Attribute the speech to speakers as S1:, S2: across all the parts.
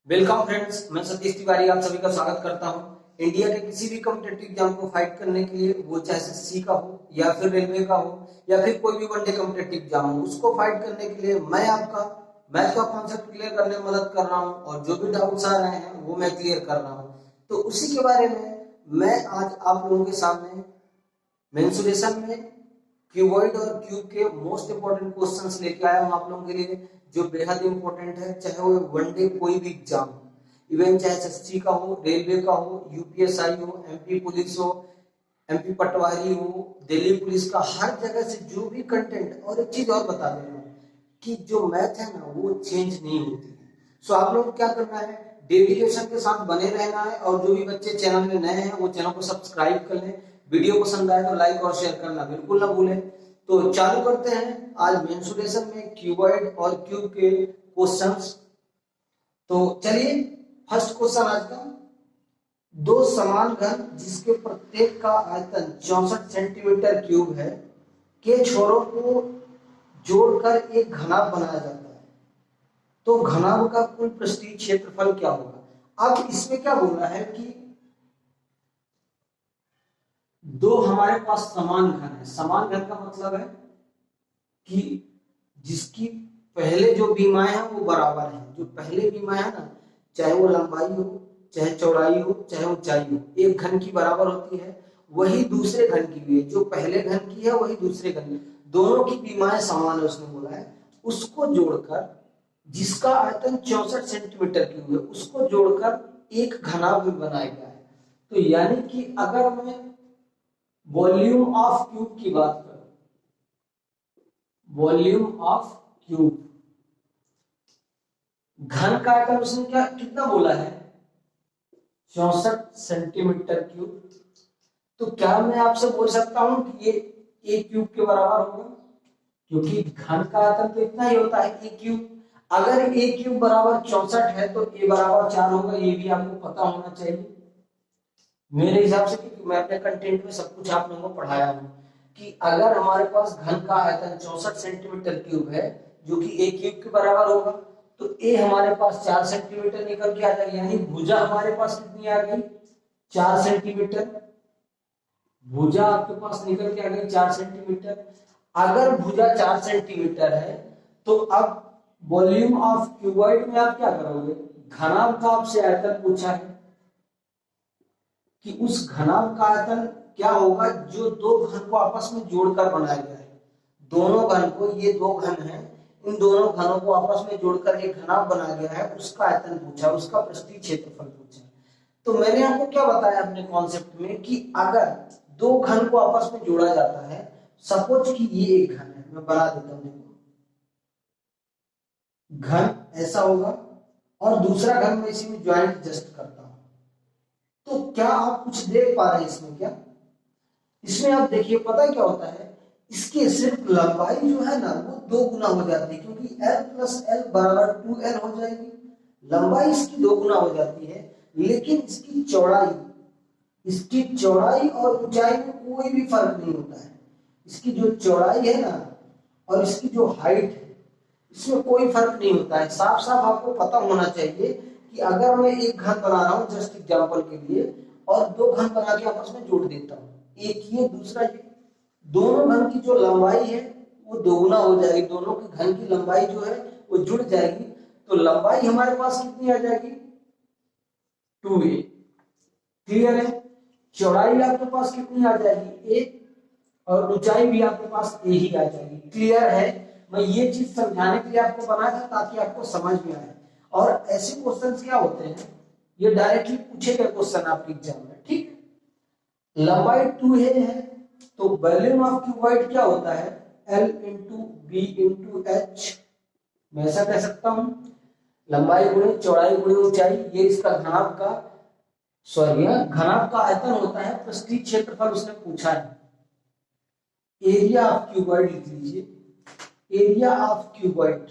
S1: Welcome friends, मैं सतीश तिवारी आप सभी का स्वागत करता हूं। इंडिया के किसी भी कॉम्पिटेटिव एग्जाम को फाइट करने के लिए, वो चाहे एसएससी का हो या फिर रेलवे का हो या फिर कोई भी वनडे कॉम्पिटेटिव एग्जाम हो, उसको फाइट करने के लिए मैं आपका मैथ का कॉन्सेप्ट क्लियर करने में मदद कर रहा हूं और जो भी डाउट्स आ रहे हैं वो मैं क्लियर कर रहा हूं। तो उसी के बारे में मैं आज आप लोगों के सामने मेंसुरेशन में क्यूबॉइड और क्यूब के मोस्ट इंपोर्टेंट क्वेश्चंस लेके आया हूं आप लोगों के लिए, जो बेहद इंपॉर्टेंट है, चाहे वो वनडे कोई भी एग्जाम हो, इवन चाहे एसएससी का हो, रेलवे का हो, यूपीएसआई हो, एमपी पुलिस हो, एमपी पटवारी हो, दिल्ली पुलिस का, हर जगह से जो भी कंटेंट। और एक चीज और बता दे रहा हूँ कि जो मैथ है ना वो चेंज नहीं होती है। सो आप लोग क्या करना है, डेडिकेशन के साथ बने रहना है और जो भी बच्चे चैनल में नए हैं वो चैनल को सब्सक्राइब कर लें। वीडियो पसंद आए तो लाइक और शेयर करना बिल्कुल ना भूलें। तो चालू करते हैं आज मेंसुरेशन में क्यूबॉइड और क्यूब के क्वेश्चंस। तो चलिए, फर्स्ट क्वेश्चन आज का, दो समान घन जिसके प्रत्येक का आयतन 64 सेंटीमीटर क्यूब है के छोरों को जोड़कर एक घनाभ बनाया जाता है, तो घनाभ का कुल पृष्ठीय क्षेत्रफल क्या होगा। अब इसमें क्या बोलना है कि दो हमारे पास समान घन है। समान घन का मतलब है कि जिसकी पहले जो बीमाएं हैं वो बराबर हैं। जो पहले बीमाएं है ना, चाहे वो लंबाई हो, चाहे चौड़ाई हो, चाहे ऊंचाई हो, एक घन की बराबर होती है। वही दूसरे घन की भी है, जो पहले घन की है वही दूसरे घन की, दोनों की बीमाएं समान है उसने बोला है। उसको जोड़कर, जिसका आयतन 64 सेंटीमीटर क्यूब है, उसको जोड़कर एक घनाभ बनाया गया है। तो यानी कि अगर मैं वॉल्यूम ऑफ क्यूब की बात करूं, वॉल्यूम ऑफ क्यूब, घन का आयतन उसने क्या कितना बोला है, 64 सेंटीमीटर क्यूब। तो क्या मैं आपसे बोल सकता हूं कि ये ए क्यूब के बराबर होगा, क्योंकि घन का आयतन तो इतना ही होता है, ए क्यूब। अगर ए क्यूब बराबर 64 है तो ए बराबर 4 होगा, ये भी आपको पता होना चाहिए मेरे हिसाब से, क्योंकि मैं अपने कंटेंट में सब कुछ आप लोगों को पढ़ाया हूं कि अगर हमारे पास घन का आयतन 64 सेंटीमीटर क्यूब है, जो कि ए क्यूब के बराबर होगा, तो ए हमारे पास 4 सेंटीमीटर निकल के आ जाएगी। यानी भुजा हमारे पास कितनी आ गई, 4 सेंटीमीटर। भुजा आपके पास निकल के आ गई 4 सेंटीमीटर। अगर भुजा 4 सेंटीमीटर है तो अब वॉल्यूम ऑफ क्यूबॉइड में आप क्या करोगे, घनाभ का आपसे आयतन पूछा है कि उस घनाभ का आयतन क्या होगा जो दो घन को आपस में जोड़कर बनाया गया है। दोनों घन को, ये दो घन हैं, इन दोनों घनों को आपस में जोड़कर एक घनाभ बनाया गया है, उसका आयतन पूछा, उसका पृष्ठीय क्षेत्रफल पूछा। तो मैंने आपको क्या बताया अपने कॉन्सेप्ट में कि अगर दो घन को आपस में जोड़ा जाता है, सपोज कि ये एक घन है, मैं बना देता हूं, घन ऐसा होगा और दूसरा घन मैं इसी में ज्वाइंट जस्ट करता हूं। तो क्या आप कुछ देख पा रहे हैं इसमें, क्या इसमें आप देखिए, पता क्या होता है, इसकी सिर्फ लंबाई जो है ना वो 2 गुना हो जाती है, क्योंकि L प्लस L बराबर 2L हो जाएगी। लंबाई इसकी 2 गुना हो जाती है, लेकिन इसकी चौड़ाई और ऊंचाई में कोई भी फर्क नहीं होता है। इसकी जो चौड़ाई है ना और इसकी जो हाइट है, इसमें कोई फर्क नहीं होता है। साफ साफ आपको पता होना चाहिए कि अगर मैं एक घन बना रहा हूं जस्ट एग्जांपल के लिए, और दो घन बना के आपस में जोड़ देता हूं, एक ये दूसरा ये, दोनों घन की जो लंबाई है वो दोगुना हो जाएगी। दोनों के घन की लंबाई जो है वो जुड़ जाएगी, तो लंबाई हमारे पास कितनी आ जाएगी, 2a। क्लियर है। चौड़ाई आपके पास कितनी आ जाएगी, 1, और ऊंचाई भी आपके पास a ही आ जाएगी। क्लियर है। मैं ये चीज समझाने के लिए आपको बनाया था ताकि आपको समझ में आए। और ऐसे क्वेश्चंस क्या होते हैं, ये डायरेक्टली पूछे गए क्वेश्चन आपके एग्जाम में, ठीक है। लंबाई 2a है तो वॉल्यूम ऑफ क्यूबॉइड क्या होता है, L into B into H. मैं ऐसा कह सकता हूं, लंबाई गुणे चौड़ाई गुणे ऊंचाई, ये इसका घनाभ का, सॉरी, घनाभ का आयतन होता है, पृष्ठीय क्षेत्रफल उसने पूछा है। एरिया ऑफ क्यूबॉइड लिख लीजिए, area of cuboid,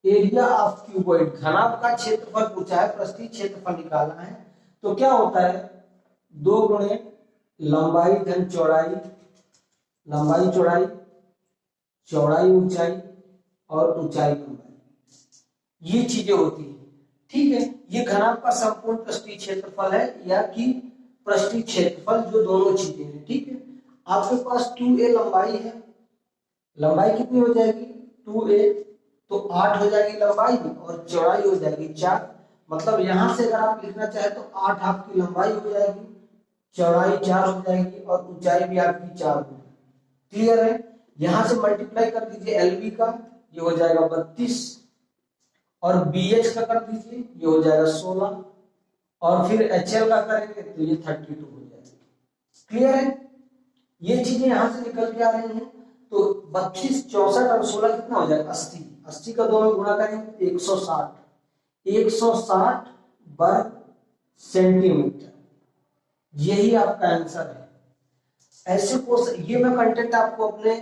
S1: area of cuboid, घनाभ का क्षेत्रफल पूछा है, पृष्ठीय क्षेत्रफल निकालना है। तो क्या होता है, 2 गुणे लंबाई धन चौड़ाई, लंबाई चौड़ाई, चौड़ाई ऊंचाई और ऊंचाई लंबाई, ये चीजें होती है। ठीक है, ये घनाभ का संपूर्ण पृष्ठीय क्षेत्रफल है या कि पृष्ठीय क्षेत्रफल, जो दोनों चीजें हैं। ठीक है, आपके पास 2a लंबाई है, लंबाई कितनी हो जाएगी 2a, तो 8 हो जाएगी लंबाई और चौड़ाई हो जाएगी 4। मतलब यहां से अगर आप लिखना चाहे तो 8 आपकी लंबाई हो जाएगी, चौड़ाई 4 हो जाएगी और ऊंचाई भी आपकी 4 होगी। क्लियर है? यहां से मल्टीप्लाई कर दीजिए एलबी का, ये हो जाएगा 32, और बीएच का कर दीजिए, ये हो जाएगा 16, और फिर एचएल का करेंगे तो ये 32 हो जाएगा। क्लियर है? ये चीजें यहां से निकल के आ रही हैं। तो 32, 64 और 16 कितना हो जाएगा 80, 80 का 2 में गुणा करेंगे 160, 160 वर्ग सेंटीमीटर। यही आपका आंसर है। ऐसे क्वेश्चन, ये मैं कंटेंट आपको अपने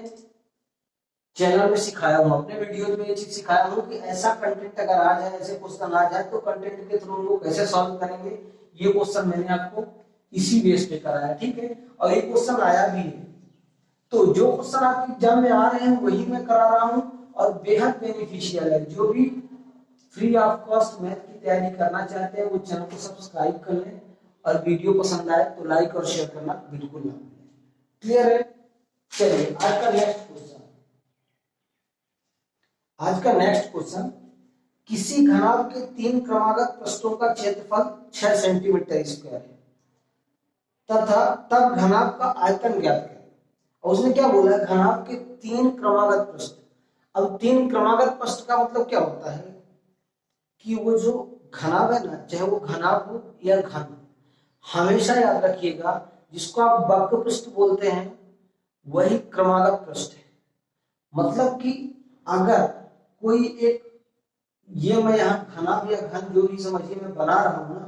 S1: चैनल में सिखाया हूं, अपने वीडियो में ये चीज सिखाया हूं कि ऐसा कंटेंट अगर आ जाए, ऐसे क्वेश्चन आ जाए तो कंटेंट के थ्रू उनको कैसे सॉल्व करेंगे। ये क्वेश्चन मैंने आपको इसी बेस पे कराया। ठीक है, और ये क्वेश्चन आया भी है। तो जो क्वेश्चन आपके एग्जाम में आ रहे हैं वही मैं करा रहा हूं, और बेहद बेनिफिशियल है। जो भी फ्री ऑफ कॉस्ट मैथ की तैयारी करना चाहते हैं वो चैनल को सब्सक्राइब कर लें, और वीडियो पसंद आए तो लाइक और शेयर करना बिल्कुल ना भूलें। क्लियर है? चलिए आज का नेक्स्ट क्वेश्चन। आज का नेक्स्ट क्वेश्चन, किसी घनाभ के 3 क्रमागत पृष्ठों का क्षेत्रफल 6 सेंटीमीटर स्क्वायर है तथा तब घनाभ का आयतन ज्ञात करें। और उसने क्या बोला है, घनाभ के 3 क्रमागत पृष्ठ। अब 3 क्रमागत पृष्ठ का मतलब क्या होता है कि वो जो घनाभ है ना, चाहे वो घनाभ हो या घन, हमेशा याद रखिएगा जिसको आप वक्र पृष्ठ बोलते हैं वही क्रमागत पृष्ठ है। मतलब कि अगर कोई एक, ये मैं यहाँ घनाभ या घन जो भी समझिए मैं बना रहा हूं ना,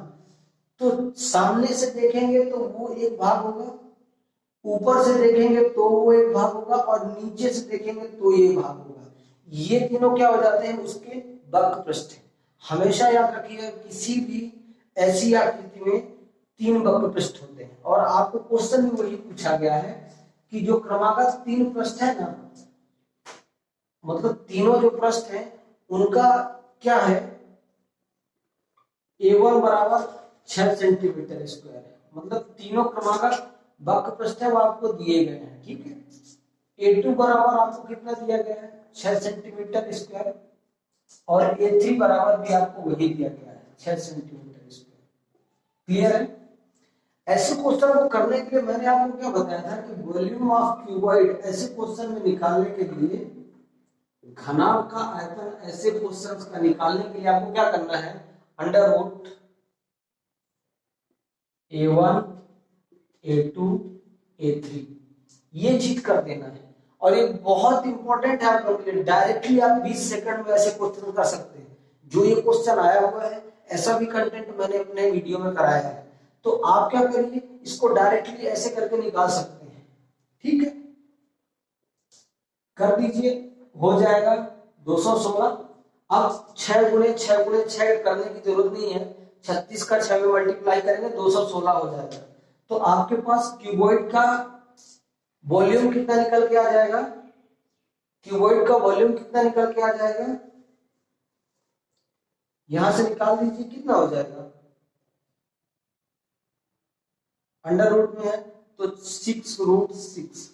S1: तो सामने से देखेंगे तो वो एक भाग होगा, ऊपर से देखेंगे तो वो एक भाग होगा, और नीचे से देखेंगे तो ये भाग होगा। ये तीनों क्या हो जाते हैं, उसके वक्र पृष्ठ। हमेशा याद रखिएगा किसी भी ऐसी आकृति में 3 वक्र पृष्ठ होते हैं। और आपको क्वेश्चन में वही पूछा गया है कि जो क्रमागत 3 पृष्ठ है ना, मतलब तीनों जो पृष्ठ हैं उनका क्या है, A1 बराबर 6 सेंटीमीटर स्क्वायर है। मतलब तीनों क्रमागत वक्र पृष्ठ है वो आपको दिए गए हैं। ठीक है, A2 बराबर आपको कितना दिया गया है 6 सेंटीमीटर स्क्वायर, और A3 बराबर भी आपको वही दिया गया है 6 सेंटीमीटर स्क्वायर। क्लियर है? ऐसे क्वेश्चन को करने के लिए मैंने आपको क्या बताया था कि वॉल्यूम ऑफ क्यूबॉइड, ऐसे क्वेश्चन में निकालने के लिए घनाभ का आयतन, ऐसे क्वेश्चंस का निकालने के लिए आपको क्या करना है, under root A1 A2 A3 ये चीज कर देना है। और ये बहुत इंपॉर्टेंट है आप लोगों के लिए। डायरेक्टली आप 20 सेकंड में ऐसे क्वेश्चन कर सकते हैं। जो ये क्वेश्चन आया हुआ है ऐसा भी कंटेंट मैंने अपने वीडियो में कराया है। तो आप क्या करिए, इसको डायरेक्टली ऐसे करके निकाल सकते हैं। ठीक है, कर दीजिए, हो जाएगा 216। अब 6 गुणे 6 गुणे 6 करने की जरूरत नहीं है, 36 का 6 में मल्टीप्लाई करेंगे 216 हो जाएगा। तो आपके पास क्यूबॉइड का वॉल्यूम कितना निकल के आ जाएगा, क्यूबॉइड का वॉल्यूम कितना निकल के आ जाएगा, यहां से निकाल दीजिए कितना हो जाएगा, अंडर रूट में है तो 6√6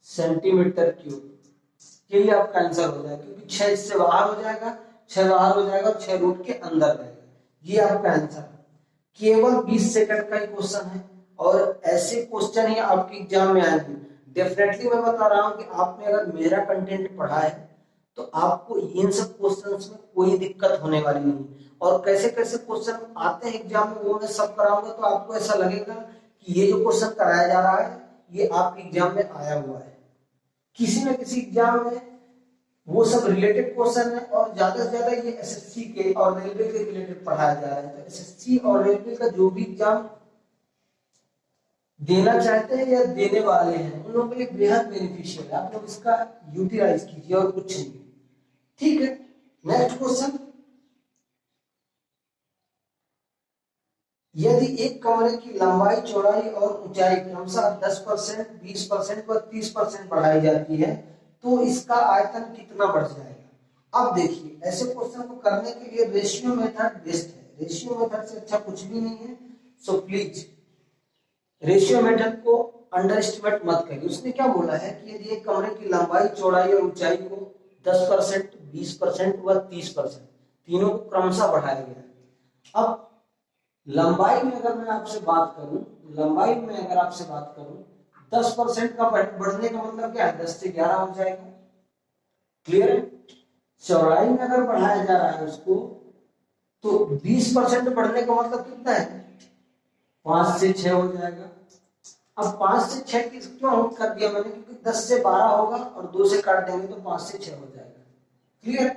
S1: सेंटीमीटर क्यूब। यही आपका आंसर हो जाएगा, क्योंकि 6 इससे बाहर हो जाएगा, 6 बाहर हो जाएगा और 6 रूट के अंदर रहेगा। ये आपका आंसर है। केवल 20 सेकंड का ही क्वेश्चन है, और ऐसे क्वेश्चन ही आपके एग्जाम में आएंगे। डेफिनेटली मैं बता रहा हूं कि आपने अगर मेरा कंटेंट पढ़ा है तो आपको इन सब क्वेश्चंस में कोई दिक्कत होने वाली नहीं। और कैसे कैसे क्वेश्चन आते हैं एग्जाम में वो मैं सब कराऊंगा, तो आपको ऐसा लगेगा कि ये जो क्वेश्चन कराया जा रहा है ये आपके एग्जाम में आया हुआ है। किसी न किसी एग्जाम में वो सब रिलेटेड क्वेश्चन है, और ज्यादा से ज्यादा ये एसएससी के और रेलवे के रिलेटेड पढ़ाया जा रहा है। तो एसएससी और रेलवे का जो भी एग्जाम देना चाहते हैं या देने वाले हैं उन लोगों के लिए बेहद बेनिफिशियल है। आप लोग इसका यूटिलाइज कीजिए और कुछ नहीं। ठीक है, नेक्स्ट क्वेश्चन, यदि एक कमरे की लंबाई, चौड़ाई और ऊंचाई क्रमशः 10%, 20% व 30% बढ़ाई जाती है तो इसका आयतन कितना बढ़ जाएगा। अब देखिए ऐसे क्वेश्चन को करने के लिए रेशियो मेथड बेस्ट है, रेशियो मेथड से अच्छा कुछ भी नहीं है। सो प्लीज रेशियो मेथड को अंडर एस्टिमेट मत करिए। उसने क्या बोला है कि यदि एक कमरे की लंबाई, चौड़ाई और ऊंचाई को 10%, 20% व 30% तीनों को क्रमशः बढ़ाया गया है। अब लंबाई में अगर मैं आपसे बात करूं, लंबाई में अगर आपसे बात करूं 10% का बढ़ने का मतलब क्या है, 10 से 11 हो जाएगा। क्लियर है? चौड़ाई में अगर बढ़ाया जा रहा है उसको तो 20% बढ़ने का मतलब कितना है, 5 से 6 हो जाएगा। अब 5 से 6 क्यों कर दिया मैंने, क्योंकि 10 से 12 होगा और 2 से काट देंगे तो 5 से 6 हो जाएगा। क्लियर?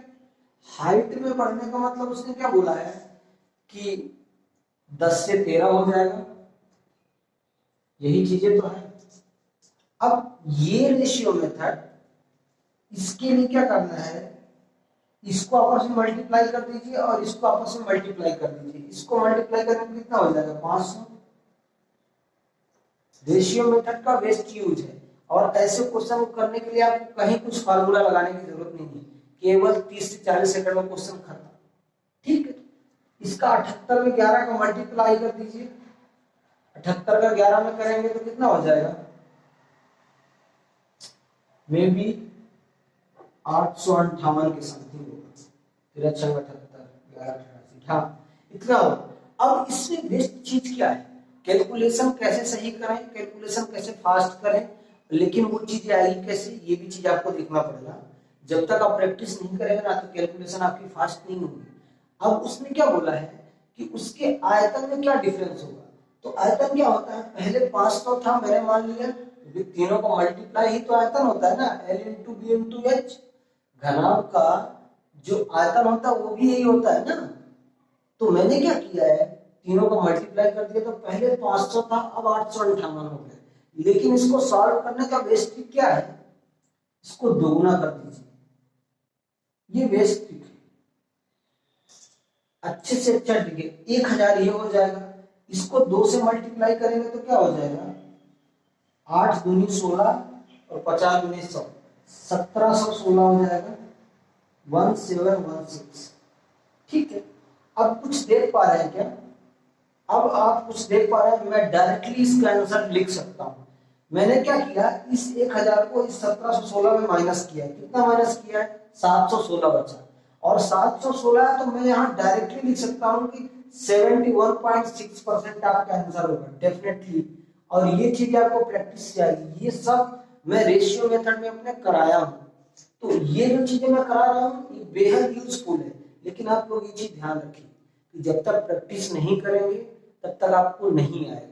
S1: हाइट में बढ़ने का मतलब उसने क्या बोला है कि 10 से 13 हो जाएगा, यही चीजें तो है। अब ये रेशियो मेथड, इसके लिए क्या करना है, इसको आपस में मल्टीप्लाई कर दीजिए और इसको आपस में मल्टीप्लाई कर दीजिए। इसको मल्टीप्लाई करने में कितना हो जाएगा, 500। रेशियो मेथड का बेस्ट यूज है और ऐसे क्वेश्चन को करने के लिए आपको कहीं कुछ फार्मूला लगाने की जरूरत नहीं है, केवल 30 से 40 सेकंड में क्वेश्चन खत्म। ठीक है? इसका 78 में 11 का मल्टीप्लाई कर दीजिए, 78 का 11 में करेंगे तो कितना हो जाएगा, मे बी 858 के समथिंग होगा। 78, 11, 88, हाँ इतना होगा। अब इसमें बेस्ट चीज क्या है, कैलकुलेशन कैसे सही करें, कैलकुलेशन कैसे फास्ट करें, लेकिन वो चीज आएगी कैसे, ये भी चीज आपको देखना पड़ेगा। जब तक आप प्रैक्टिस नहीं करेंगे ना तो कैलकुलेशन आपकी फास्ट नहीं होगी। अब उसने क्या बोला है कि उसके आयतन में क्या डिफरेंस होगा, तो आयतन क्या होता है, पहले 500 था मैंने मान लिया, तीनों का मल्टीप्लाई ही तो आयतन होता है ना, L into B into H. घनाभ का जो आयतन होता है वो भी यही होता है ना। तो मैंने क्या किया है, तीनों को मल्टीप्लाई कर दिया, तो पहले 500 था अब 858 हो गया। लेकिन इसको सॉल्व करने का बेस्ट ट्रिक क्या है, इसको दोगुना कर दीजिए, ये बेस्ट ट्रिक है, अच्छे से अच्छा ट्रिक है। 1000 ये हो जाएगा, इसको 2 से मल्टीप्लाई करेंगे तो क्या हो जाएगा, 8 दूनी 16 और 50 दूनी 100, 1716 हो जाएगा, 1716। ठीक है? अब कुछ देख पा रहे हैं क्या, अब आप कुछ देख पा रहे हैं, मैं डायरेक्टली इसका आंसर लिख सकता हूं। मैंने क्या किया, इस 1000 को इस 1716 में माइनस किया, कितना माइनस किया है, 716 बचा, और 716 तो मैं यहाँ डायरेक्टली लिख सकता हूँ कि 71.6% आपका आंसर होगा डेफिनेटली। और ये चीज आपको प्रैक्टिस चाहिए, ये सब मैं रेशियो मेथड में अपने कराया हूँ। तो ये जो चीजें मैं करा रहा हूँ ये बेहद यूजफुल है, लेकिन आप लोग ये चीज ध्यान रखिए कि जब तक प्रैक्टिस नहीं करेंगे तब तक आपको नहीं आएगा।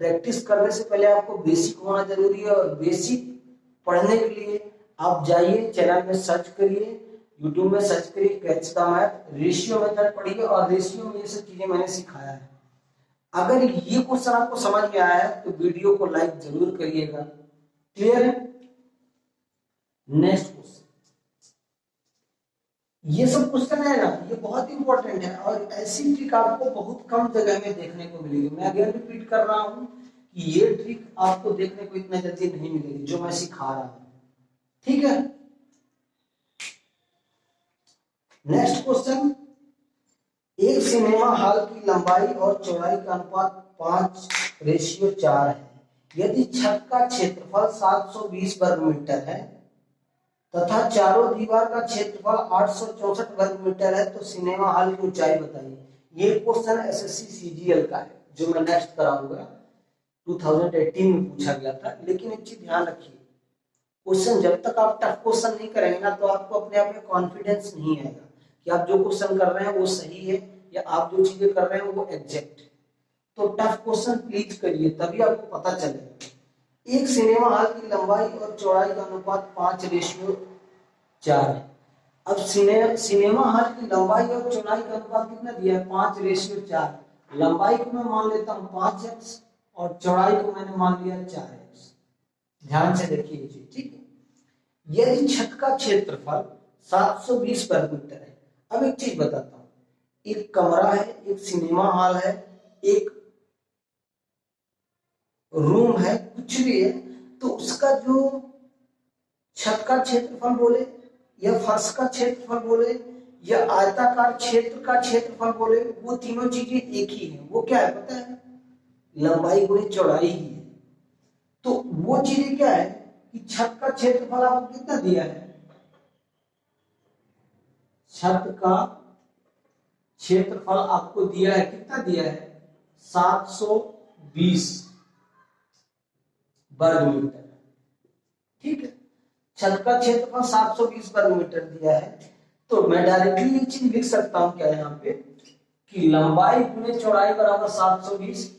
S1: प्रैक्टिस करने से पहले आपको बेसिक होना जरूरी है, और बेसिक पढ़ने के लिए आप जाइए चैनल में सर्च करिए, यूट्यूब में सर्च करिए catch the math, ratio method पढ़िए, और रेशियो में ये सब चीजें मैंने सिखाया है। अगर ये क्वेश्चन आपको समझ में आया है तो वीडियो को लाइक जरूर करिएगा। क्लियर है? नेक्स्ट क्वेश्चन, ये सब क्वेश्चन है ना, ये बहुत इंपॉर्टेंट है और ऐसी ट्रिक आपको बहुत कम जगह में देखने को मिलेगी। मैं अगेन रिपीट कर रहा हूं कि ये ट्रिक आपको देखने को इतना जल्दी नहीं मिलेगी जो मैं सिखा रहा हूं। ठीक है? नेक्स्ट क्वेश्चन, एक सिनेमा हॉल की लंबाई और चौड़ाई का अनुपात 5:4 है। यदि छत का क्षेत्रफल 720 वर्ग मीटर है तथा चारों दीवार का क्षेत्रफल 864 वर्ग मीटर है, तो सिनेमा हॉल की ऊंचाई बताइए। ये क्वेश्चन एसएससी सीजीएल का है जो मैं नेक्स्ट कराऊंगा, 2018 में पूछा गया था। लेकिन एक चीज ध्यान रखिए, क्वेश्चन जब तक आप टफ क्वेश्चन नहीं करेंगे ना तो आपको अपने आप में कॉन्फिडेंस नहीं आएगा कि आप जो क्वेश्चन कर रहे हैं वो सही है या आप जो चीजें कर रहे हैं वो एग्जैक्ट है। तो टफ क्वेश्चन प्लीज करिए, तभी आपको पता चलेगा। एक सिनेमा हॉल की लंबाई और चौड़ाई का अनुपात 5:4 है। अब सिनेमा हॉल की लंबाई और चौड़ाई का अनुपात कितना दिया है, 5:4। लंबाई को मैं मान लेता हूँ 5x और चौड़ाई को मैंने मान लिया 4x। ध्यान से देखिए ये चीज, ठीक है? यदि छत का क्षेत्रफल 720 वर्ग मीटर है, अब एक चीज बताता हूँ, एक कमरा है, एक सिनेमा हॉल है, एक रूम है, कुछ भी है, तो उसका जो छत का क्षेत्रफल बोले या फर्श का क्षेत्रफल बोले या आयताकार क्षेत्र का क्षेत्रफल बोले, वो तीनों चीजें एक ही है। वो क्या है पता है? लंबाई गुणे चौड़ाई ही है। तो वो चीजें क्या है कि छत का क्षेत्रफल आपको कितना दिया है? छत का क्षेत्रफल आपको दिया है, कितना दिया है? 720 वर्ग मीटर। ठीक है, छत का क्षेत्रफल 720 वर्ग मीटर दिया है। तो मैं डायरेक्टली ये चीज लिख सकता हूं क्या यहाँ पे कि लंबाई गुणे चौड़ाई बराबर 720।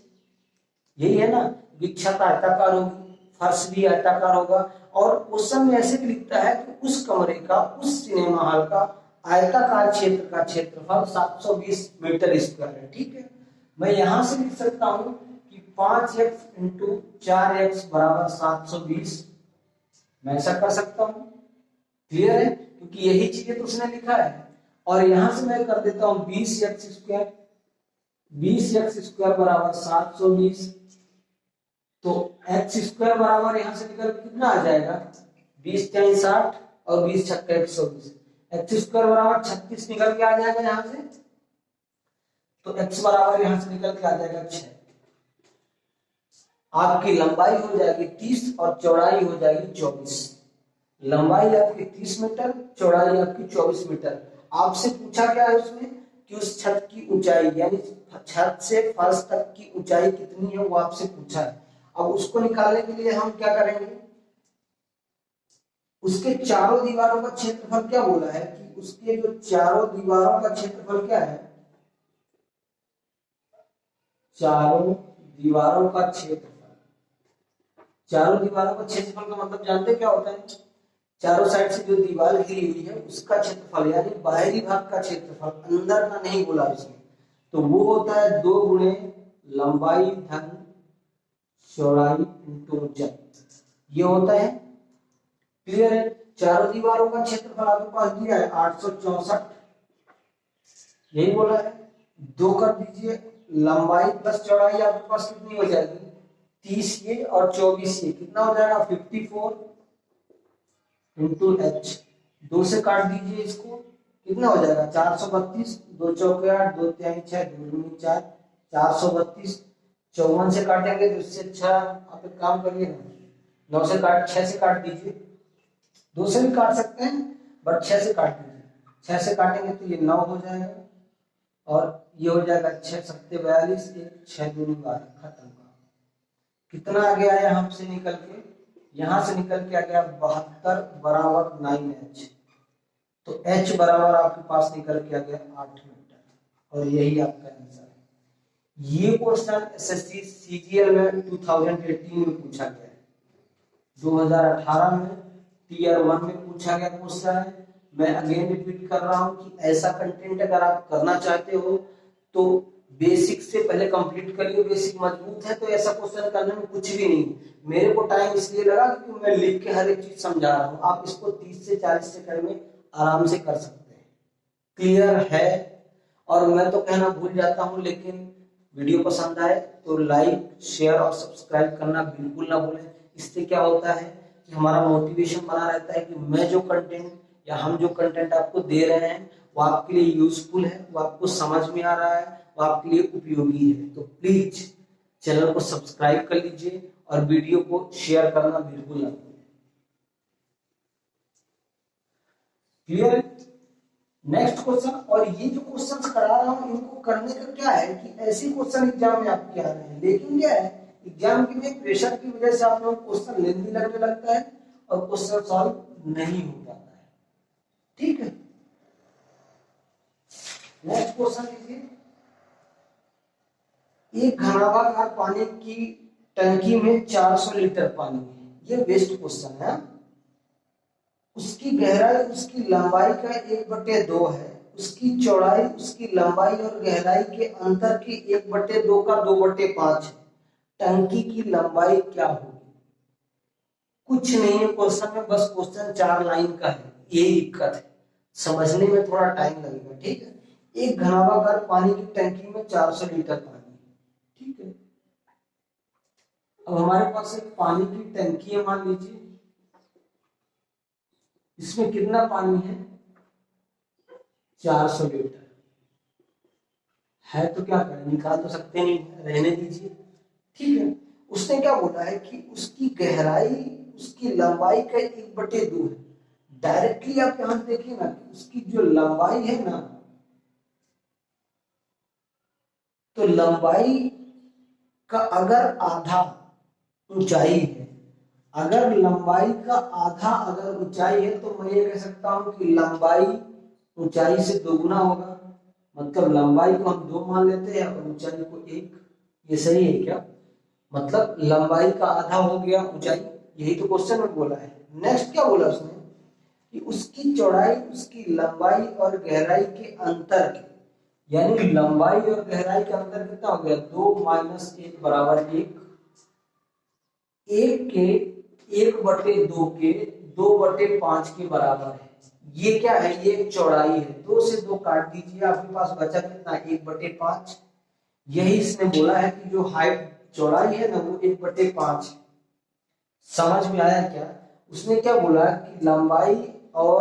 S1: यही है ना कि छत आयताकार होगी, फर्श भी आयताकार होगा। और क्वेश्चन में ऐसे भी लिखता है कि उस कमरे का, उस सिनेमा हॉल का आयताकार क्षेत्र का क्षेत्रफल 720 मीटर स्क्वायर है। ठीक है, मैं यहां से लिख सकता हूं कि 5x इंटू 4x बराबर 720। मैं ऐसा कर सकता हूं। क्लियर है? क्योंकि यही चीजें तो उसने लिखा है। और यहां से मैं कर देता हूं 20x स्क्वायर, 20x स्क्वायर बराबर 720। तो x स्क्वायर बराबर यहां से निकल कितना आ जाएगा? 20 × 60 और 20 × 120। x स्क्वायर बराबर 36 निकल के आ जाएगा यहां से। तो x बराबर यहां से निकल के आ जाएगा 6। आपकी लंबाई हो जाएगी 30 और चौड़ाई हो जाएगी 24। लंबाई आपकी 30 मीटर, चौड़ाई आपकी 24 मीटर। आपसे पूछा क्या है उसमें कि उस छत की ऊंचाई, यानी छत से फर्श तक की ऊंचाई कितनी है, वो आपसे पूछा है। अब उसको निकालने के लिए हम क्या करेंगे? उसके चारों दीवारों का क्षेत्रफल क्या बोला है कि उसके जो चारों दीवारों का क्षेत्रफल क्या है? चारों दीवारों का क्षेत्रफल। चारों दीवारों का क्षेत्रफल का मतलब जानते क्या होता है? चारों साइड से जो दीवार घिरी हुई है उसका क्षेत्रफल, यानी बाहरी भाग का क्षेत्रफल, अंदर का नहीं बोला इसमें। तो वो होता है 2 गुणे लंबाई धन चौड़ाई इंटू ऊंचाई। ये होता है। क्लियर है? चारों दीवारों का क्षेत्रफल आपके पास दिया है 864, यही बोला है। 2 कर दीजिए, लंबाई प्लस चौड़ाई आपके पास कितनी हो जाएगी? 30 ये और 24 ये, कितना हो जाएगा? 54 इंटू h। 2 से काट दीजिए इसको, कितना हो जाएगा? 432। 2 चौके 8, 2 तिहाई 6, 2 दूनी 4, 432। 54 से काटेंगे तो इससे अच्छा आप एक काम करिए ना, 9 से काट 6 से काट दीजिए। 2 से भी काट सकते हैं बट 6 से काट दीजिए। 6 से काटेंगे तो ये 9 हो जाएगा और ये हो जाएगा 6 सत्ते 42, 6 दूनी 12, खत्म का। कितना आ गया यहाँ से निकल के? यहां से निकल के आ गया 72 बराबर 9h। तो h बराबर आपके पास निकल के आ गया 8 मीटर और यही आपका आंसर है। ये क्वेश्चन एसएससी सीजीएल में 2018 में पूछा गया है। 2018 में टीयर 1 में पूछा गया क्वेश्चन है। मैं अगेन रिपीट कर रहा हूं कि ऐसा कंटेंट अगर आप करना चाहते हो तो बेसिक से पहले कंप्लीट करिए। बेसिक मजबूत है तो ऐसा क्वेश्चन करने में कुछ भी नहीं। मेरे को टाइम इसलिए लगा क्योंकि मैं लिख के हर एक चीज समझा रहा हूं। आप इसको 30 से 40 सेकंड में आराम से कर सकते हैं। क्लियर है? और मैं तो कहना भूल जाता हूं, लेकिन वीडियो पसंद आए तो लाइक शेयर और सब्सक्राइब करना बिल्कुल ना भूलें। इससे क्या होता है कि हमारा मोटिवेशन बना रहता है कि मैं जो कंटेंट या हम जो कंटेंट आपको दे रहे हैं वो आपके लिए यूजफुल है, वो आपको समझ में आ रहा है, वो आपके लिए उपयोगी है। तो प्लीज चैनल को सब्सक्राइब कर लीजिए और वीडियो को शेयर करना बिल्कुल ना भूलें। क्लियर? Next question. और ये जो क्वेश्चन करा रहा हूं इनको करने का क्या है कि ऐसे क्वेश्चन एग्जाम में आपके आ रहे हैं, लेकिन क्या है एग्जाम के में प्रेशर की वजह से आप लोग क्वेश्चन लेंथी लगने लगता है और क्वेश्चन सॉल्व नहीं हो पाता है। ठीक है, नेक्स्ट क्वेश्चन लीजिए। एक घनाभार पानी की टंकी में 400 लीटर पानी है। ये बेस्ट क्वेश्चन है। उसकी गहराई उसकी लंबाई का 1/2 है। उसकी चौड़ाई उसकी लंबाई और गहराई के अंतर की 1/2 का 2/5 है। टंकी की लंबाई क्या होगी? कुछ नहीं है क्वेश्चन में, बस क्वेश्चन 4 लाइन का है। यही दिक्कत है, समझने में थोड़ा टाइम लगेगा। ठीक है, एक घनाभार पानी की टंकी में 400 लीटर पानी। ठीक है, अब हमारे पास एक पानी की टंकी है, मान लीजिए इसमें कितना पानी है? 400 लीटर है। तो क्या करें, निकाल तो सकते नहीं, रहने दीजिए। ठीक है, उसने क्या बोला है कि उसकी गहराई उसकी लंबाई का 1/2 है। डायरेक्टली आप यहां देखिए ना, उसकी जो लंबाई है ना, तो लंबाई का अगर आधा ऊंचाई है, अगर लंबाई का आधा अगर ऊंचाई है, तो मैं ये कह सकता हूं कि लंबाई ऊंचाई से दोगुना होगा। मतलब लंबाई को हम 2 मान लेते हैं और ऊंचाई को 1। ये सही है क्या? मतलब लंबाई का आधा हो गया ऊंचाई, यही तो क्वेश्चन में बोला है। नेक्स्ट क्या बोला उसने कि उसकी चौड़ाई उसकी लंबाई और गहराई के अंतर के, यानी लंबाई और गहराई का अंतर कितना हो गया? 2 - 1 बराबर 1। 1 के 1/2 के 2/5 के बराबर है। ये क्या है? ये चौड़ाई है। 2 से 2 काट दीजिए, आपके पास बचा कितना? 1/5। यही इसने बोला है कि जो हाइट चौड़ाई है ना, वो 1/5। समझ में आया क्या? उसने क्या बोला कि लंबाई और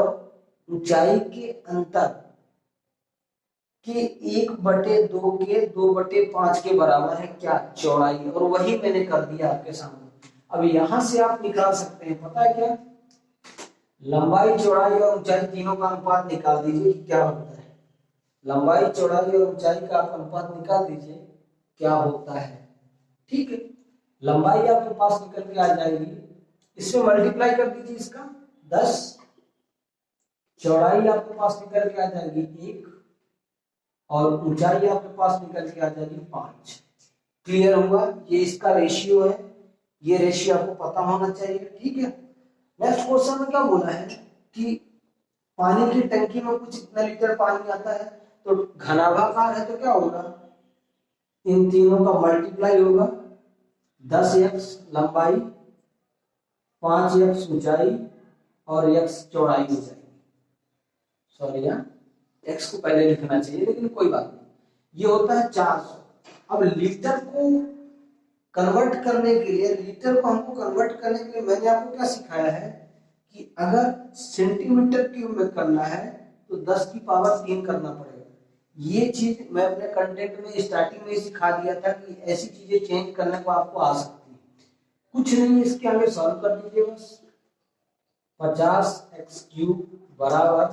S1: ऊंचाई के अंतर कि 1/2 के 2/5 के बराबर है क्या? चौड़ाई। और वही मैंने कर दिया आपके सामने। अब यहां से आप निकाल सकते हैं, पता है क्या? लंबाई चौड़ाई और ऊंचाई तीनों का अनुपात निकाल दीजिए कि क्या होता है। लंबाई चौड़ाई और ऊंचाई का आप अनुपात निकाल दीजिए क्या होता है। ठीक है, लंबाई आपके पास निकल के आ जाएगी, इसमें मल्टीप्लाई कर दीजिए इसका 10। चौड़ाई आपके पास निकल के आ जाएगी 1 और ऊंचाई आपके पास निकल के आ जाएगी 5। क्लियर हुआ? ये इसका रेशियो है, ये रेशियो आपको पता होना चाहिए। ठीक है, नेक्स्ट क्वेश्चन में क्या बोला है कि पानी की टंकी में कुछ इतना लीटर पानी आता है, तो घनाभाकार है तो क्या होगा? इन तीनों का मल्टीप्लाई होगा। 10x लंबाई, 5x ऊंचाई और x चौड़ाई हो जाएगी। सॉरी यार, x को पहले लिखना चाहिए, लेकिन कोई बात नहीं। ये होता है 400। अब लीटर को कन्वर्ट करने के लिए, लीटर को हमको कन्वर्ट करने के लिए मैंने आपको क्या सिखाया है कि अगर सेंटीमीटर क्यूब में करना है तो 10 की पावर 3 करना पड़ेगा। ये चीज मैं अपने कंटेंट में स्टार्टिंग में सिखा दिया था कि ऐसी चीजें चेंज करने को आपको आ सकती है। कुछ नहीं, इसके आगे सॉल्व कर दीजिए बस। 50x³ बराबर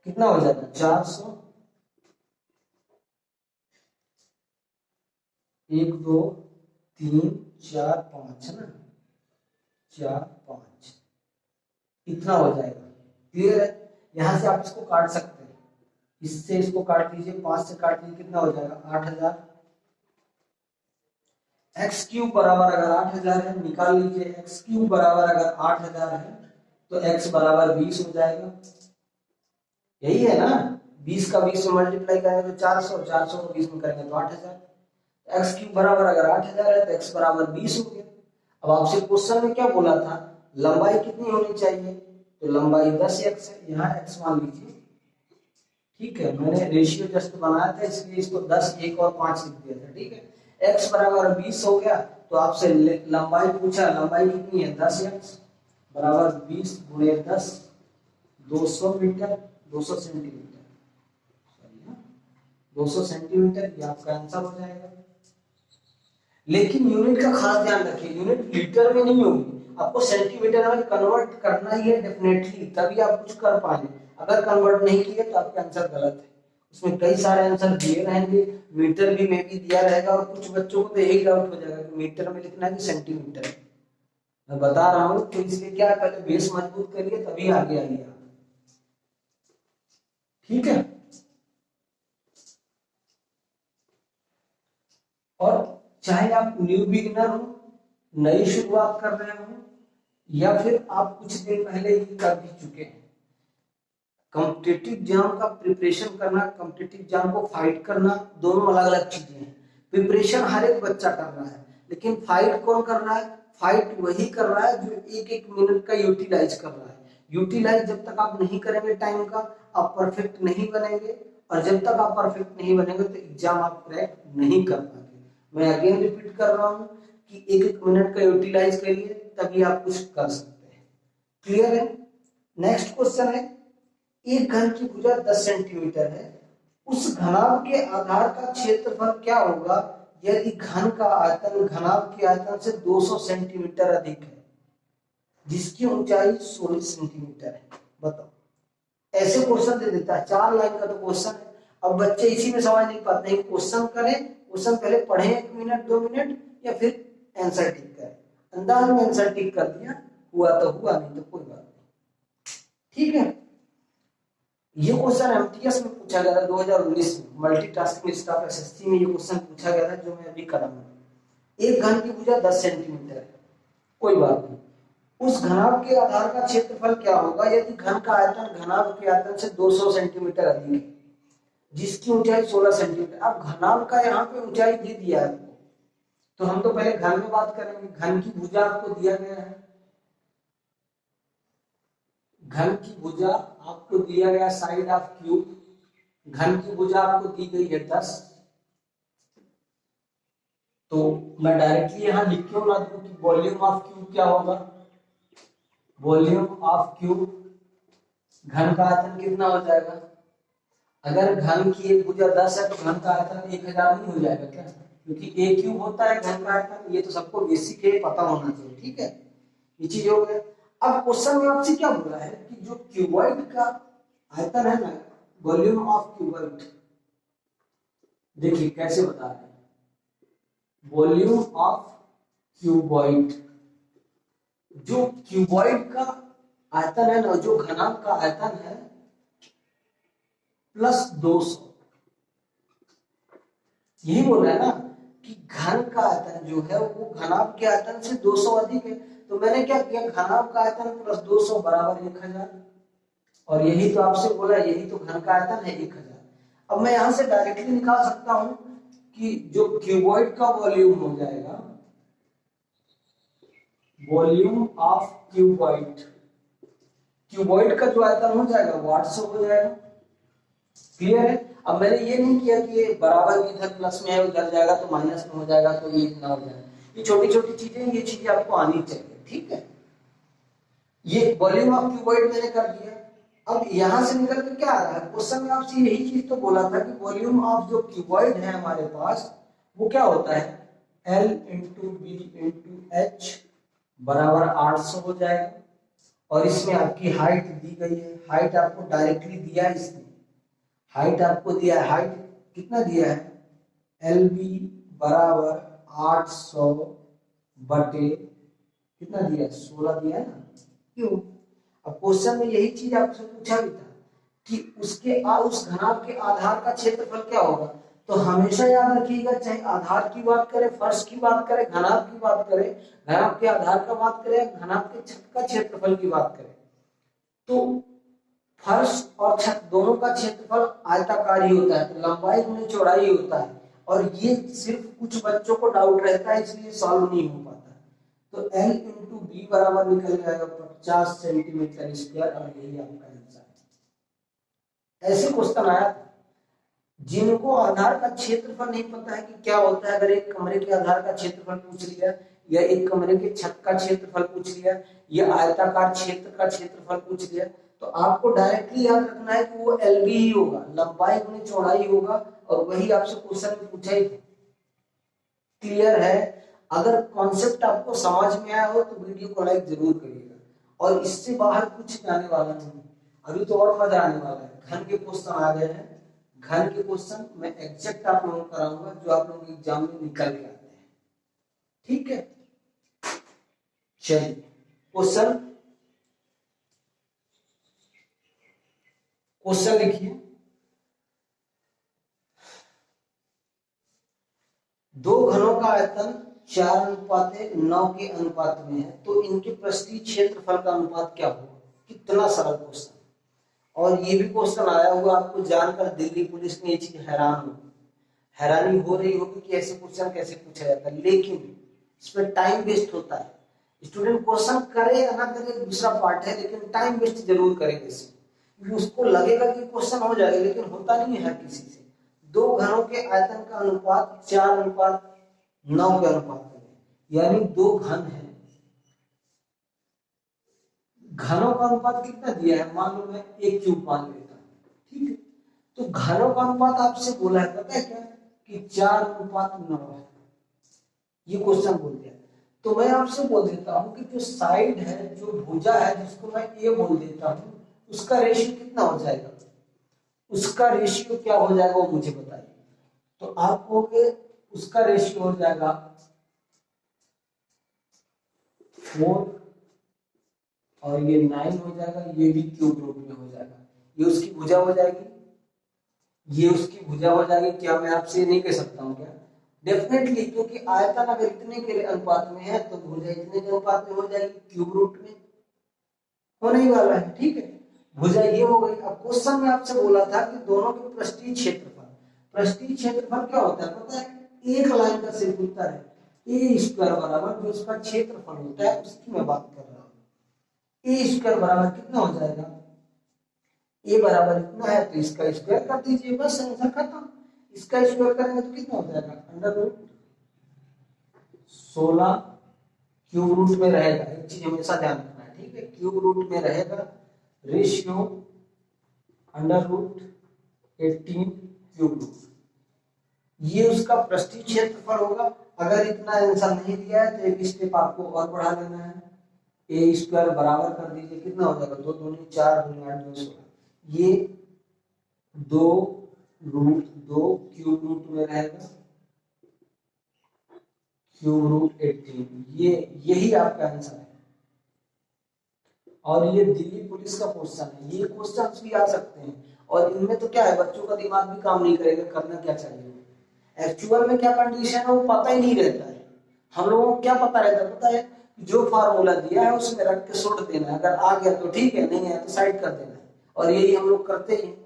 S1: कितना हो जाता है? 400। 1 2 3 4 5 है ना, 4 5 इतना हो जाएगा। क्लियर है? यहां से आप इसको काट सकते हैं, इससे इसको काट दीजिए, 5 से काट दीजिए, कितना हो जाएगा? 8000। x³ बराबर अगर 8000 है, निकाल लीजिए। x³ बराबर अगर 8000 है तो x बराबर 20 हो जाएगा। यही है ना, 20 का 20 में मल्टीप्लाई करेंगे तो 400, 400 को 20 में करेंगे तो 8000। x³ बराबर अगर 8000 है तो x बराबर 20 हो गया। अब आपसे क्वेश्चन में क्या बोला था? लंबाई कितनी होनी चाहिए? तो लंबाई 10x है, यहाँ x मान लीजिए। ठीक है, मैंने रेशियो जस्ट बनाया था इसलिए इसको 10, 1 और 5 लिख दिया था। ठीक है, x बराबर 20 हो गया। तो आपसे लंबाई पूछा, लंबाई कितनी है? 10x बराबर 20 गुणे 10, 200 मीटर, 200 सेंटीमीटर, 200 सेंटीमीटर। ये आपका आंसर हो जाएगा। लेकिन यूनिट का खास ध्यान रखिए, यूनिट लीटर में नहीं होगी, आपको सेंटीमीटर में कन्वर्ट करना ही है डेफिनेटली, तभी आप कुछ कर पाएंगे। अगर कन्वर्ट नहीं किए तो आपका आंसर गलत है। उसमें कई सारे आंसर दिए रहेंगे, मीटर भी में भी दिया रहेगा, और कुछ बच्चों को तो यही डाउट हो जाएगा कि मीटर में लिखना है कि सेंटीमीटर। मैं बता रहा हूँ तो इसलिए क्या, पहले बेस मजबूत करिए तभी आगे आइए आप। ठीक है, और चाहे आप न्यू बिगिनर हो, नई शुरुआत कर रहे हो, या फिर आप कुछ दिन पहले ही कर भी चुके हैं, कॉम्पिटिटिव एग्जाम का प्रिपरेशन करना, कॉम्पिटिटिव एग्जाम को फाइट करना, दोनों अलग अलग चीजें हैं। प्रिपरेशन हर एक बच्चा कर रहा है, लेकिन फाइट कौन कर रहा है? फाइट वही कर रहा है जो एक एक मिनट का यूटिलाइज कर रहा है। यूटिलाइज जब तक आप नहीं करेंगे टाइम का, आप परफेक्ट नहीं बनेंगे, और जब तक आप परफेक्ट नहीं बनेंगे तो एग्जाम आप क्रैक नहीं कर पाएंगे। मैं अगेन रिपीट कर रहा हूँ कि एक एक मिनट का यूटिलाइज करिए, तभी आप कुछ कर सकते हैं। क्लियर है। नेक्स्ट क्वेश्चन है, एक घन की भुजा 10 सेंटीमीटर है, उस घनाभ के आधार का क्षेत्रफल क्या होगा यदि घन का आयतन घनाभ के आयतन से 200 सेंटीमीटर अधिक है, जिसकी ऊंचाई 16 सेंटीमीटर है। बताओ, ऐसे क्वेश्चन दे देता है, 4 लाइन का तो क्वेश्चन है। अब बच्चे इसी में समझ नहीं पाते हैं, क्वेश्चन करें, क्वेश्चन पहले पढ़ें 1 मिनट 2 मिनट, या फिर आंसर टिक करें। अंदाज में आंसर टिक कर दिया, हुआ तो हुआ, नहीं तो कोई बात नहीं। ठीक है, ये क्वेश्चन एमटीएस में पूछा गया था 2019 में, मल्टीटास्किंग स्टाफ एसएससी में ये क्वेश्चन पूछा गया था, जो मैं अभी कर रहा हूं। एक घन की भुजा 10 सेंटीमीटर है, कोई बात नहीं। उस घनाभ के आधार का क्षेत्रफल क्या होगा यदि घन का आयतन घनाभ के आयतन से 200 सेंटीमीटर अधिक है, जिसकी ऊंचाई 16 सेंटीमीटर। अब घनाभ का यहाँ पे ऊंचाई दे दिया है आपको, तो हम तो पहले घन में बात करेंगे। घन की भुजा आपको दिया गया है, घन की भुजा आपको दिया गया साइड ऑफ क्यूब, घन की भुजा आपको दी गई है 10। तो मैं डायरेक्टली यहां लिख क्यों ना दूं कि वॉल्यूम ऑफ क्यूब क्या होगा, वॉल्यूम ऑफ क्यूब, घन का आयतन कितना हो जाएगा। अगर घन की एक भुजा 10 है तो घन का आयतन 1000 नहीं हो जाएगा क्या, क्योंकि ए क्यूब होता है घन का आयतन। ये तो सबको बेसिक है, पता होना चाहिए। ठीक है, ये चीज हो गया। अब क्वेश्चन में आपसे क्या बोला है कि जो क्यूबॉइड का आयतन है ना, वॉल्यूम ऑफ क्यूबॉइड, देखिए कैसे बता रहे हैं, वॉल्यूम ऑफ क्यूबॉइड, जो क्यूबॉइड का आयतन है ना, जो घनाभ का आयतन है प्लस 200, यही बोल रहा है ना कि घन का आयतन जो है वो घनाभ के आयतन से 200 अधिक है। तो मैंने क्या किया, घनाभ का आयतन प्लस 200 बराबर 1000, और यही तो आपसे बोला, यही तो घन का आयतन है 1000। अब मैं यहां से डायरेक्टली निकाल सकता हूं कि जो क्यूबॉइड का वॉल्यूम हो जाएगा, वॉल्यूम ऑफ क्यूबॉइड, क्यूबॉइड का जो आयतन हो जाएगा वो 800 हो जाएगा। क्लियर है। अब मैंने ये नहीं किया कि ये बराबर इधर प्लस में है, उधर जाएगा तो माइनस में हो जाएगा, तो ये इतना हो जाएगा। ये छोटी छोटी चीजें, ये चीजें आपको आनी चाहिए। ठीक है, ये वॉल्यूम ऑफ क्यूबॉइड मैंने कर दिया। अब यहां से निकल के क्या आ रहा है, क्वेश्चन में आपसे यही चीज तो बोला था कि वॉल्यूम ऑफ जो क्यूबॉइड है हमारे पास, वो क्या होता है, L into B into H बराबर 800 हो जाएगा। और इसमें आपकी हाइट दी गई है, हाइट आपको डायरेक्टली दिया है, इसमें हाइट आपको दिया है, हाइट कितना दिया है, एल बी बराबर 800 बटे कितना दिया है, 16 दिया है ना। क्यों, अब क्वेश्चन में यही चीज आपसे पूछा भी था कि उस घनाभ के आधार का क्षेत्रफल क्या होगा। तो हमेशा याद रखिएगा, चाहे आधार की बात करें, फर्श की बात करें, घनाभ की बात करें, घनाभ के आधार का बात करें, घनाभ के छत का क्षेत्रफल की बात करें, तो फर्श और छत दोनों का क्षेत्रफल आयताकार ही होता है, तो लंबाई गुणे चौड़ाई होता है। और ये सिर्फ कुछ बच्चों को डाउट रहता है, इसलिए सॉल्व नहीं हो पाता। तो L इंटू बी बराबर निकल जाएगा 50 सेंटीमीटर स्क्वायर, और यही आपका आंसर है। ऐसे क्वेश्चन आया था, जिनको आधार का क्षेत्रफल नहीं पता है कि क्या होता है, अगर एक कमरे के आधार का क्षेत्रफल पूछ लिया, या एक कमरे के छत का क्षेत्रफल पूछ लिया, या आयताकार क्षेत्र का क्षेत्रफल पूछ लिया, तो आपको डायरेक्टली याद रखना है कि वो एलबी ही होगा, लंबाई गुणे चौड़ाई होगा, और वही आपसे क्वेश्चन में पूछा ही था। क्लियर है। अगर कॉन्सेप्ट आपको समझ में आया हो तो वीडियो को लाइक जरूर करिएगा, और इससे बाहर कुछ जाने वाला नहीं, अभी तो और मजा आने वाला है। घन के क्वेश्चन आ गए हैं, घन के क्वेश्चन मैं एग्जैक्ट आप लोगों को कराऊंगा, जो आप लोगों के एग्जाम में निकल के आते हैं। ठीक है, चलिए क्वेश्चन लिखिए। दो घनों का आयतन 4:9 के अनुपात में है, तो इनके पृष्ठीय क्षेत्रफल का अनुपात क्या होगा। कितना सरल क्वेश्चन, और ये भी क्वेश्चन आया हुआ, आपको जानकर दिल्ली पुलिस ने ये चीज हैरानी हो रही होगी कि ऐसे क्वेश्चन कैसे पूछा जाता है, लेकिन इसमें टाइम वेस्ट होता है। स्टूडेंट क्वेश्चन करे या ना करे दूसरा पार्ट है, लेकिन टाइम वेस्ट जरूर करेंगे इसमें, क्योंकि उसको लगेगा कि क्वेश्चन हो जाएगा, लेकिन होता नहीं है हर किसी से। दो घनों के आयतन का अनुपात 4:9 के अनुपात में, यानी दो घन है, घनों का अनुपात कितना दिया है, मान लो मैं 1 क्यूब मान लेता हूँ, ठीक है। तो घनों का अनुपात आपसे बोला है, पता है क्या, कि 4:9 है, ये क्वेश्चन बोल दिया। तो मैं आपसे बोल देता हूँ कि जो साइड है, जो भुजा है, जिसको मैं ए बोल देता हूँ, उसका रेशियो कितना हो जाएगा, उसका रेशियो क्या हो जाएगा वो मुझे बताइए। तो आप कहोगे उसका रेशियो हो जाएगा 4 और ये 9 हो जाएगा, ये भी क्यूब रूट में हो जाएगा, ये उसकी भुजा हो जाएगी, ये उसकी भुजा हो जाएगी। क्या मैं आपसे नहीं कह सकता हूँ क्या, डेफिनेटली, क्योंकि आयतन अगर इतने के अनुपात में है तो भुजा इतने के अनुपात में हो जाएगी, क्यूब रूट में होने ही वाला है, ठीक है। भुजा ये हो गई। अब क्वेश्चन में आपसे बोला था कि दोनों के पृष्ठीय क्षेत्रफल, पृष्ठीय क्षेत्रफल क्या होता है पता है, एक लाइन का सिर्फ उत्तर है ए स्क्वायर बराबर जो उसका क्षेत्रफल होता है, उसकी मैं बात कर रहा हूँ। ए स्क्वायर बराबर कितना हो जाएगा, ए बराबर इतना है तो इसका स्क्वायर कर दीजिए, बस आंसर खत्म। इसका स्क्वायर करेंगे तो कितना हो जाएगा, अंडर रूट 16 क्यूब रूट में रहेगा, एक चीज हमेशा ध्यान रखना है, ठीक है, क्यूब रूट में रहेगा, ratio under root 18 cube root, ये उसका पृष्ठीय क्षेत्रफल होगा। अगर इतना आंसर नहीं दिया है तो एक स्टेप आपको और बढ़ा लेना है, ए स्क्वायर बराबर कर दीजिए, कितना हो जाएगा, 2 दूनी 4 दूनी 8 दूनी 16, ये 2 रूट 2 क्यूब रूट में रहेगा, क्यूब रूट 18, ये यही आपका आंसर है। और ये दिल्ली पुलिस का क्वेश्चन है, ये क्वेश्चंस भी आ सकते हैं, और इनमें तो क्या है, बच्चों का दिमाग भी काम नहीं करेगा, करना क्या चाहिए, एक्चुअल में क्या कंडीशन है वो पता ही नहीं रहता है। हम लोगों को क्या पता रहता है, पता है, जो फार्मूला दिया है उसमें रख के सुट देना है, अगर आ गया तो ठीक है, नहीं है तो साइड कर देना है, और यही हम लोग करते हैं।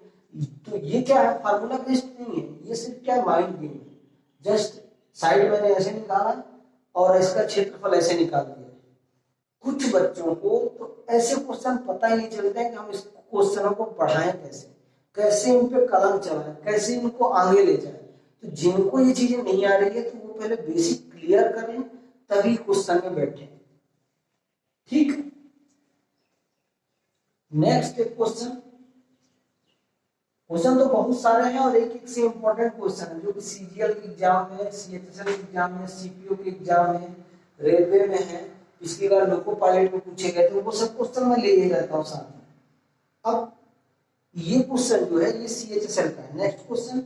S1: तो ये क्या है, फार्मूला बेस्ड नहीं है, ये सिर्फ क्या माइंड गेम है, जस्ट साइड मैंने ऐसे निकाला और इसका क्षेत्रफल ऐसे निकाल दिया। कुछ बच्चों को तो ऐसे क्वेश्चन पता ही नहीं चलते हैं कि हम इस क्वेश्चनों को पढ़ाएं कैसे, कैसे इन पे कलम चलाएं, कैसे इनको आगे ले जाएं। तो जिनको ये चीजें नहीं आ रही है तो वो पहले बेसिक क्लियर करें, तभी क्वेश्चन में बैठे, ठीक। नेक्स्ट एक क्वेश्चन, क्वेश्चन तो बहुत सारे हैं और एक एक से इंपॉर्टेंट क्वेश्चन है, जो कि सीजीएल के एग्जाम में, सीएचएसएल के एग्जाम में, सीपीओ के एग्जाम में, रेलवे में है, पिछली बार लोको पायलट में पूछे गए थे, वो सब क्वेश्चन मैं ले ही रहता हूँ साथ में। अब ये क्वेश्चन जो है ये सीएचएसएल का है। नेक्स्ट क्वेश्चन,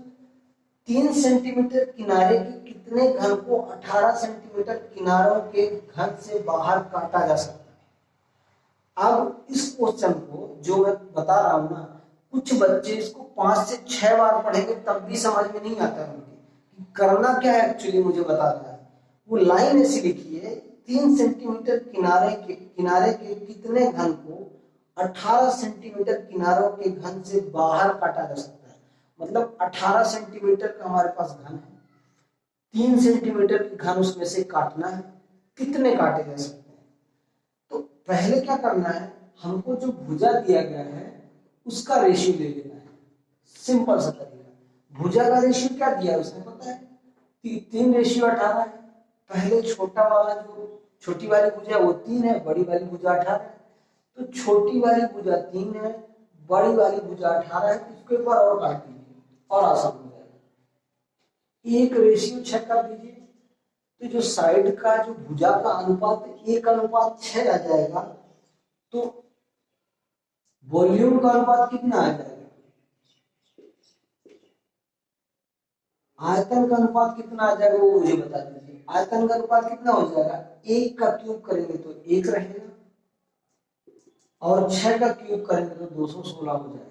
S1: 3 सेंटीमीटर किनारे के कितने घन को 18 सेंटीमीटर किनारों के घन से बाहर काटा जा सकता है। अब इस क्वेश्चन को जो मैं बता रहा हूं ना, कुछ बच्चे इसको 5 से 6 बार पढ़ेंगे तब भी समझ में नहीं आता है उनके, करना क्या है एक्चुअली मुझे बता रहा है। वो लाइन ऐसी लिखी है, 3 सेंटीमीटर किनारे के कितने घन को 18 सेंटीमीटर किनारों के घन से बाहर काटा जा सकता है। मतलब 18 सेंटीमीटर का हमारे पास घन है, 3 सेंटीमीटर की घन उसमें से काटना है, कितने काटे जा सकते हैं। तो पहले क्या करना है, हमको जो भुजा दिया गया है उसका रेशियो ले लेना है, सिंपल सा तरीका। भुजा का रेशियो क्या दिया है उसने पता है, 3:18 है। पहले छोटा वाला जो छोटी वाली भुजा वो 3 है, बड़ी वाली भुजा 18 है, तो छोटी वाली भुजा 3 है, बड़ी वाली भुजा 18 है, इसके ऊपर और काट दीजिए और आसान हो जाएगा। 1:6 कर दीजिए, तो जो साइड का जो भुजा का अनुपात 1:6 आ जाएगा, तो वॉल्यूम का अनुपात कितना आ जाएगा, आयतन का अनुपात कितना आ जाएगा वो मुझे बता दीजिए। आयतन का अनुपात कितना हो जाएगा, 1 का क्यूब करेंगे तो 1 रहेगा, और 6 का क्यूब करेंगे तो 216 हो जाएगा।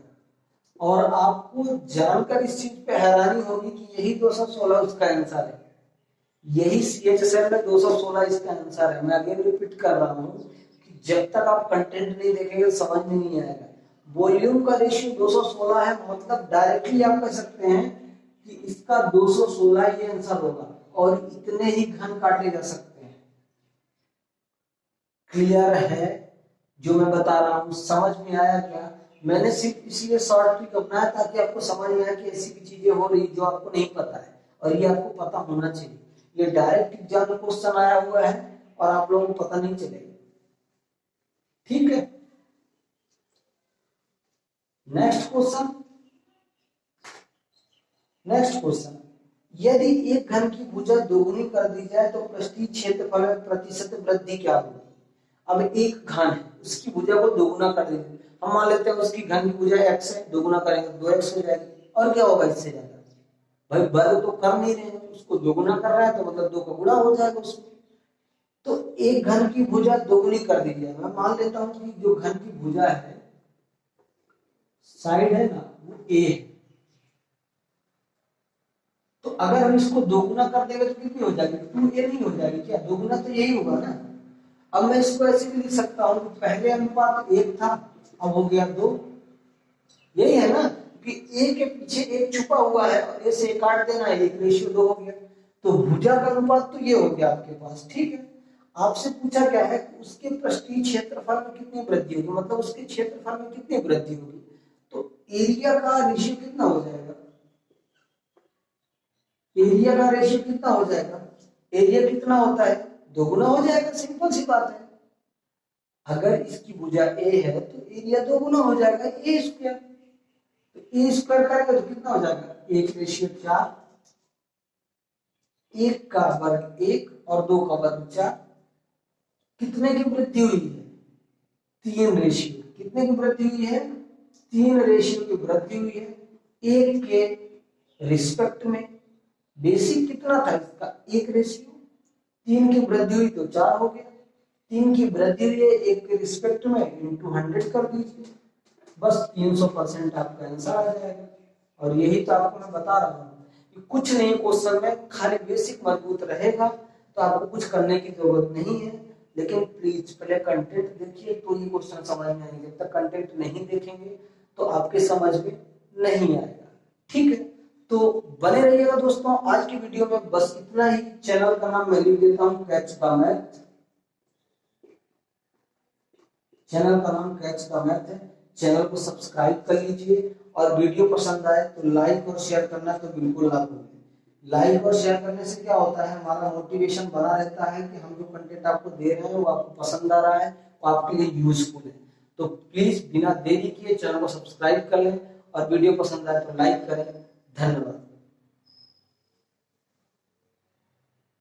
S1: और आपको जानकर इस चीज पे हैरानी होगी कि यही 216 उसका आंसर है, यही सीएचएसएल में 216 इसका आंसर है। मैं अगेन रिपीट कर रहा हूँ कि जब तक आप कंटेंट नहीं देखेंगे समझ में नहीं आएगा। वॉल्यूम का रेशियो 216 है, मतलब डायरेक्टली आप कह सकते हैं कि इसका 216 ही आंसर होगा, और इतने ही घन काटे जा सकते हैं। क्लियर है जो मैं बता रहा हूँ, समझ में आया क्या। मैंने सिर्फ इसलिए शॉर्ट ट्रिक अपनाया ताकि आपको समझ में आए कि ऐसी भी चीजें हो रही जो आपको नहीं पता है, और ये आपको पता होना चाहिए। ये डायरेक्ट एग्जाम क्वेश्चन आया हुआ है और आप लोगों को पता नहीं चलेगा, ठीक है। नेक्स्ट क्वेश्चन, यदि एक घन की भुजा दोगुनी कर दी जाए तो पृष्ठीय क्षेत्रफल में प्रतिशत वृद्धि क्या होगी? अब एक घन है, उसकी भुजा को दोगुना कर दीजिए, हम मान लेते हैं उसकी घन की भुजा x है, दोगुना करेंगे 2x हो जाएगी, और क्या होगा इससे ज्यादा? भाई वर्ग तो कर नहीं रहे हैं, उसको दोगुना कर रहा है तो मतलब 2 का गुणा हो जाएगा उसमें। तो एक घन की भुजा दोगुनी कर दी जाए, मैं मान लेता हूं कि जो घन की भुजा है, साइड है ना, वो a है, तो अगर हम इसको दोगुना कर देंगे तो कितनी हो जाएगी? 2a नहीं हो जाएगी क्या? दोगुना तो यही होगा ना। अब मैं इसको ऐसे भी लिख सकता हूं कि पहले अनुपात 1 था, अब हो गया 2, यही है ना कि a के पीछे 1 छुपा हुआ है और a से काट देना है, 1:2 हो गया। तो भुजा का अनुपात तो ये हो गया आपके पास, ठीक है। आपसे पूछा क्या है कि उसके पृष्ठीय क्षेत्रफल में कितनी वृद्धि होगी, मतलब उसके क्षेत्रफल में कितनी वृद्धि होगी। तो एरिया का रेशियो कितना हो जाएगा? एरिया का रेशियो कितना हो जाएगा? एरिया कितना होता है? दोगुना हो जाएगा, सिंपल सी बात है। अगर इसकी भुजा a है तो एरिया दोगुना हो जाएगा, a स्क्वायर। तो a स्क्वायर करेंगे तो कितना हो जाएगा? 1:4, 1 का वर्ग 1 और 2 का वर्ग 4। कितने की वृद्धि हुई है? 3 रेशियो। कितने की वृद्धि हुई है? 3 रेशियो की वृद्धि हुई है। 1 के रिस्पेक्ट में बेसिक कितना था इसका? 1 रेशियो। 3 की वृद्धि हुई तो 4 हो गया। 3 की वृद्धि हुई है 1 के रिस्पेक्ट में, इंटू 100 कर दीजिए, बस 300% आपका आंसर आ जाएगा। और यही तो आपको मैं बता रहा हूँ कि कुछ नहीं, क्वेश्चन में खाली बेसिक मजबूत रहेगा तो आपको कुछ करने की जरूरत नहीं है। लेकिन प्लीज पहले कंटेंट देखिए तो ये क्वेश्चन समझ में आएंगे, जब तक कंटेंट नहीं देखेंगे तो आपके समझ में नहीं आएगा, ठीक है। तो बने रहिएगा दोस्तों। आज की वीडियो में बस इतना ही। चैनल का नाम मैं लिख देता हूँ कैच द मैथ। चैनल का नाम कैच द मैथ है। चैनल को सब्सक्राइब कर लीजिए और वीडियो पसंद आए तो लाइक और शेयर करना तो बिल्कुल ना भूलें। लाइक और शेयर करने से क्या होता है, हमारा मोटिवेशन बना रहता है कि हम जो कंटेंट आपको दे रहे हैं वो आपको पसंद आ रहा है, वो आपके लिए यूजफुल है। तो प्लीज बिना देरी किए चैनल को सब्सक्राइब कर लें और वीडियो पसंद आए तो लाइक करें। धन्यवाद।